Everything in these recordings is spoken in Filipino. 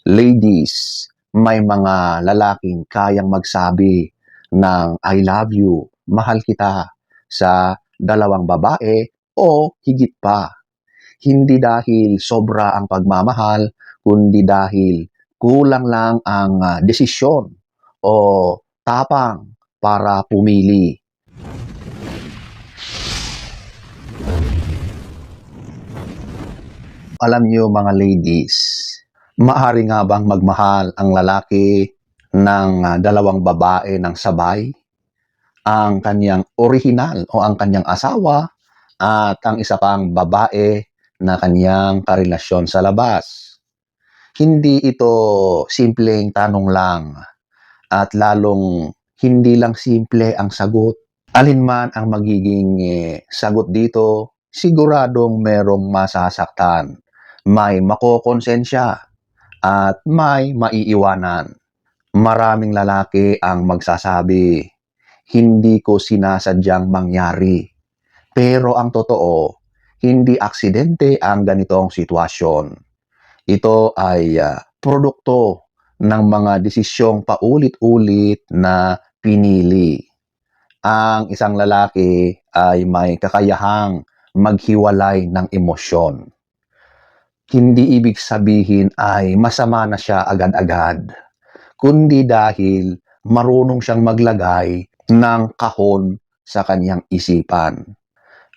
Ladies, may mga lalaking kayang magsabi ng I love you, mahal kita sa dalawang babae o higit pa. Hindi dahil sobra ang pagmamahal, kundi dahil kulang lang ang desisyon o tapang para pumili. Alam niyo mga ladies, maaari nga bang magmahal ang lalaki ng dalawang babae ng sabay? Ang kanyang orihinal o ang kanyang asawa at ang isa pang babae na kanyang karelasyon sa labas. Hindi ito simpleng tanong lang at lalong hindi lang simple ang sagot. Alinman ang magiging sagot dito, siguradong merong masasaktan, may makokonsensya at may maiiwanan. Maraming lalaki ang magsasabi, hindi ko sinasadyang mangyari. Pero ang totoo, hindi aksidente ang ganitong sitwasyon. Ito ay produkto ng mga desisyong paulit-ulit na pinili. Ang isang lalaki ay may kakayahang maghiwalay ng emosyon. Hindi ibig sabihin ay masama na siya agad-agad, kundi dahil marunong siyang maglagay ng kahon sa kanyang isipan.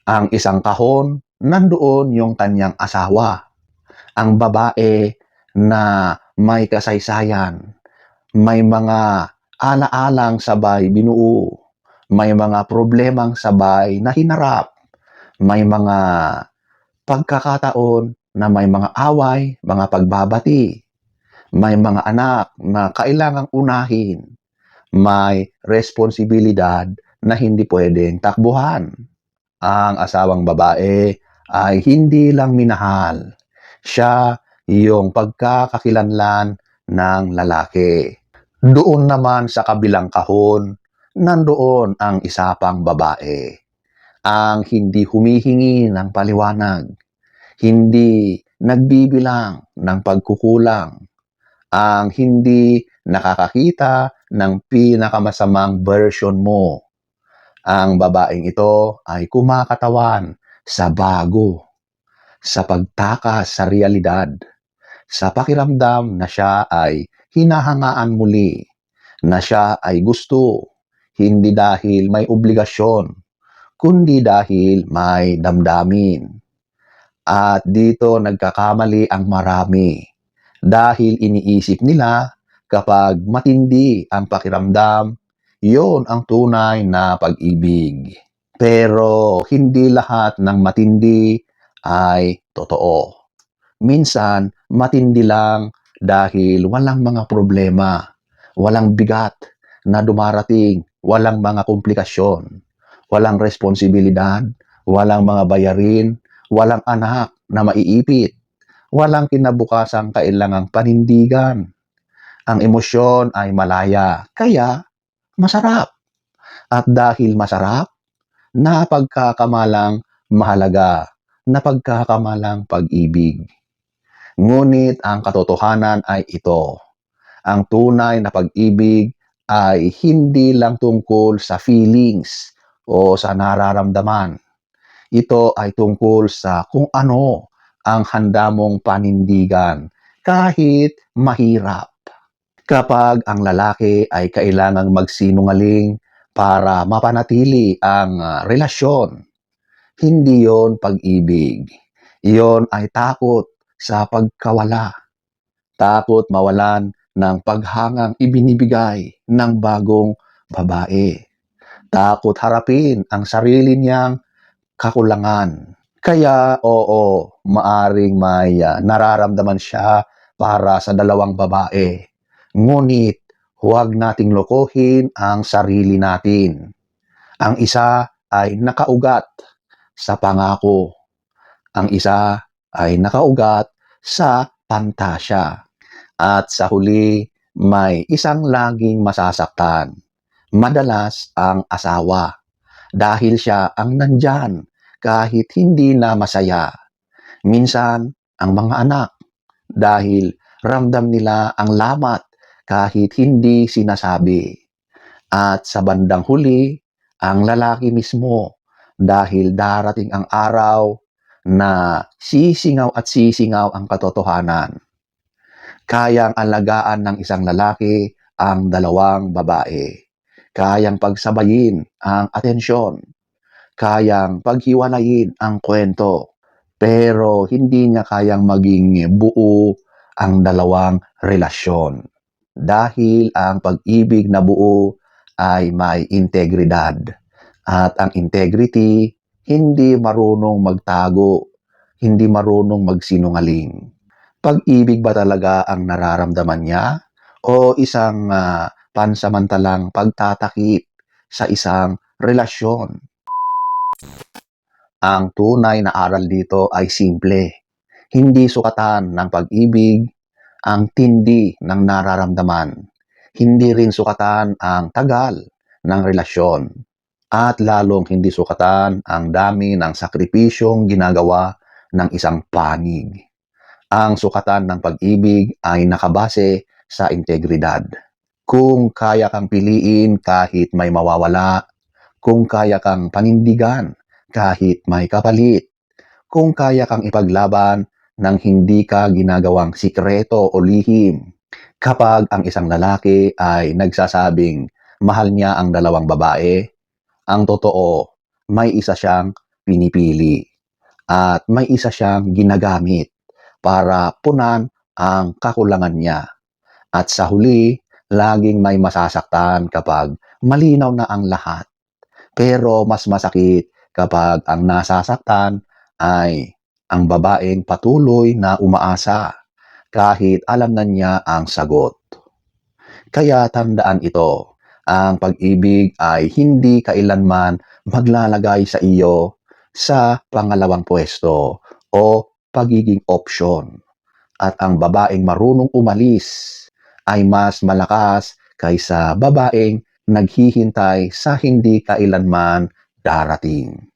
Ang isang kahon, nandoon yung kanyang asawa. Ang babae na may kasaysayan, may mga alaalang sabay binuo, may mga problemang sabay na hinarap, may mga pagkakataon na may mga away, mga pagbabati, may mga anak na kailangang unahin, may responsibilidad na hindi pwedeng takbuhan. Ang asawang babae ay hindi lang minahal. Siya yung pagkakakilanlan ng lalaki. Doon naman sa kabilang kahon, nandoon ang isa pang babae. Ang hindi humihingi ng paliwanag, hindi nagbibilang ng pagkukulang, ang hindi nakakakita ng pinakamasamang version mo. Ang babaeng ito ay kumakatawan sa bago, sa pagtakas sa realidad, sa pakiramdam na siya ay hinahangaan muli, na siya ay gusto, hindi dahil may obligasyon, kundi dahil may damdamin. At dito nagkakamali ang marami dahil iniisip nila kapag matindi ang pakiramdam, yon ang tunay na pag-ibig. Pero hindi lahat ng matindi ay totoo. Minsan, matindi lang dahil walang mga problema, walang bigat na dumarating, walang mga komplikasyon, walang responsibilidad, walang mga bayarin, walang anak na maiipit, walang kinabukasang kailangang panindigan. Ang emosyon ay malaya, kaya masarap. At dahil masarap, napagkakamalang mahalaga, napagkakamalang pag-ibig. Ngunit ang katotohanan ay ito. Ang tunay na pag-ibig ay hindi lang tungkol sa feelings o sa nararamdaman. Ito ay tungkol sa kung ano ang handa mong panindigan kahit mahirap. Kapag ang lalaki ay kailangang magsinungaling para mapanatili ang relasyon, hindi yon pag-ibig. Iyon ay takot sa pagkawala. Takot mawalan ng paghangang ibinibigay ng bagong babae. Takot harapin ang sarili niyang kakulangan. Kaya oo, maaring may nararamdaman siya para sa dalawang babae. Ngunit huwag nating lokohin ang sarili natin. Ang isa ay nakaugat sa pangako. Ang isa ay nakaugat sa pantasya. At sa huli, may isang laging masasaktan. Madalas ang asawa. Dahil siya ang nandyan kahit hindi na masaya. Minsan, ang mga anak. Dahil Ramdam nila ang lamat kahit hindi sinasabi. At sa bandang huli, ang lalaki mismo, dahil darating ang araw na sisingaw at sisingaw ang katotohanan. Kayang alagaan ng isang lalaki ang dalawang babae. Kayang pagsabayin ang atensyon. Kayang paghiwalayin ang kwento. Pero hindi niya kayang maging buo ang dalawang relasyon. Dahil ang pag-ibig na buo ay may integridad. At ang integrity, hindi marunong magtago, hindi marunong magsinungaling. Pag-ibig ba talaga ang nararamdaman niya o isang pansamantalang pagtatakip sa isang relasyon? Ang tunay na aral dito ay simple. Hindi sukatan ng pag-ibig ang tindi ng nararamdaman. Hindi rin sukatan ang tagal ng relasyon. At lalong hindi sukatan ang dami ng sakripisyong ginagawa ng isang panig. Ang sukatan ng pag-ibig ay nakabase sa integridad. Kung kaya kang piliin kahit may mawawala, kung kaya kang panindigan kahit may kapalit, kung kaya kang ipaglaban nang hindi ka ginagawang sikreto o lihim. Kapag ang isang lalaki ay nagsasabing mahal niya ang dalawang babae, ang totoo, may isa siyang pinipili at may isa siyang ginagamit para punan ang kakulangan niya. At sa huli, laging may masasaktan kapag malinaw na ang lahat. Pero mas masakit kapag ang nasasaktan ay ang babaeng patuloy na umaasa kahit alam na niya ang sagot. Kaya tandaan ito, ang pag-ibig ay hindi kailanman maglalagay sa iyo sa pangalawang pwesto o pagiging opsyon. At ang babaeng marunong umalis ay mas malakas kaysa babaeng naghihintay sa hindi kailanman darating.